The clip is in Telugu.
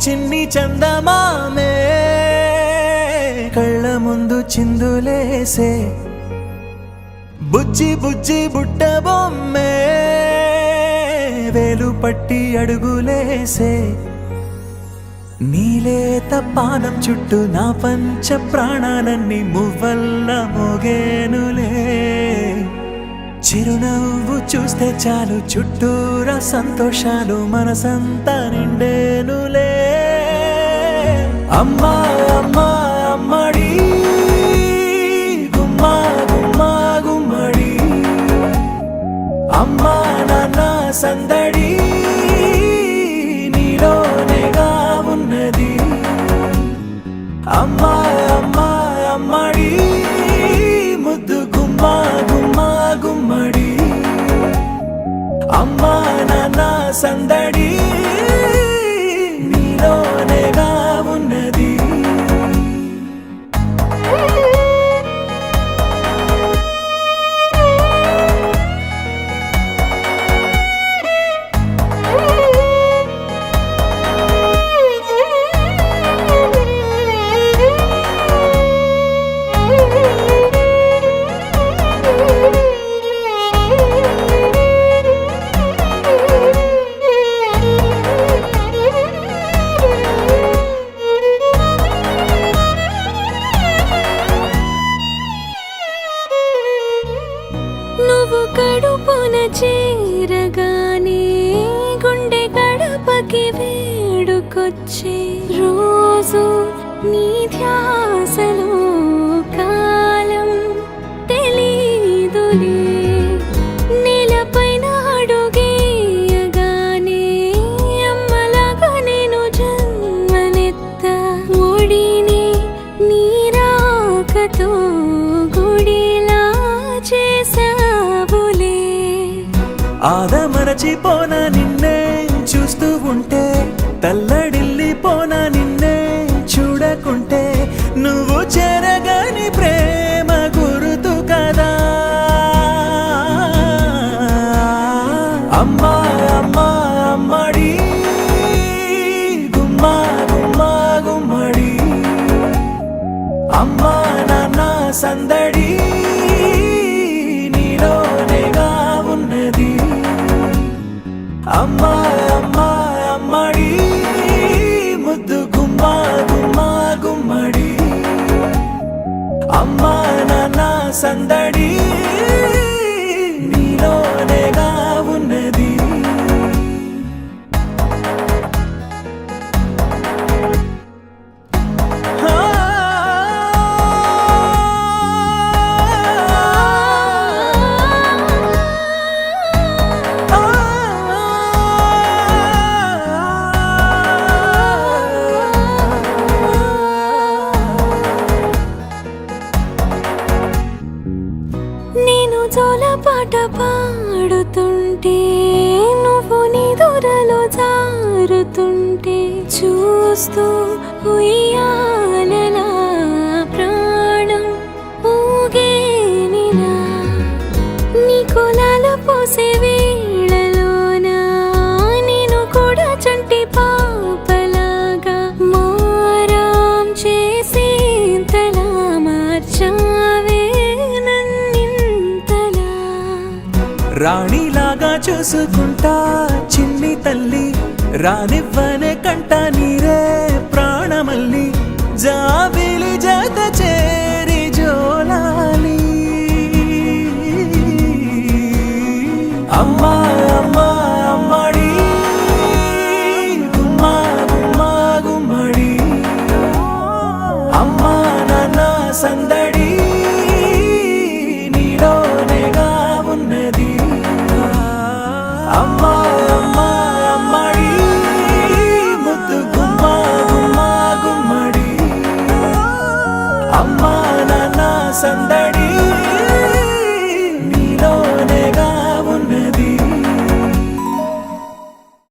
చిన్ని చందమామే కళ్ళ ముందు చిందులేసే బుజ్జి బుజ్జి బుట్ట బొమ్మే వేలు పట్టి అడుగులేసే నీలేత పానం చుట్టూ నా పంచ ప్రాణాలన్నీ మువ్వల్ల మోగేనులే చిరునవ్వు చూస్తే చాలు చుట్టూరా సంతోషాలు మనసంతా నిండేనులే అమ్మా అమ్మా అమ్మడి గుమ్మా గుమ్మా గుమ్మడి అమ్మా నాన్న సందడి నీలోనేగా ఉన్నది అమ్మా అమ్మా అమ్మడి ముద్దు గుమ్మా గుమ్మా గుమ్మడి అమ్మా నాన్న సందడి నీలోనేగా ఉన్నది నువ్వు కడుపున చేరగానే గుండె గడపకి వేడుకొచ్చే రోజు నీ ధ్యాసలో కాలం తెలీదులే నేలపైన అడుగేయగానే అమ్మలాగా నేను జన్మనెత్త ఒడిని నీ రాకతో గుడిలా చేసావులే ఆదమరచిపోనా నిన్నే చూస్తూ ఉంటే తల్లడిల్లిపోనా నిన్నే చూడకుంటే నువ్వు చెరగని ప్రేమ గురుతు కదా అమ్మా అమ్మా అమ్మడి గుమ్మా గుమ్మా గుమ్మడి అమ్మా నాన్న సందడి నీలోనేగా ఉన్నది అమ్మా అమ్మా అమ్మడి ముద్దు గుమ్మా గుమ్మా గుమ్మడి అమ్మా నాన్న సందడి నీలోనేగా ఉన్నది నేను జోలపాట పాడుతుంటే నువ్వు నిదురలో జారుతుంటే చూస్తూ ఉయ్యాలలా ప్రాణం ఊగేనిలా నీ కులాల పోసే వేళలోన నేను కూడా చంటి పాపలాగా మారాం చేసేంతలా మార్చావే రాణిలాగా చూసుకుంటా చిన్ని తల్లి రానివ్వనే కంట నీరే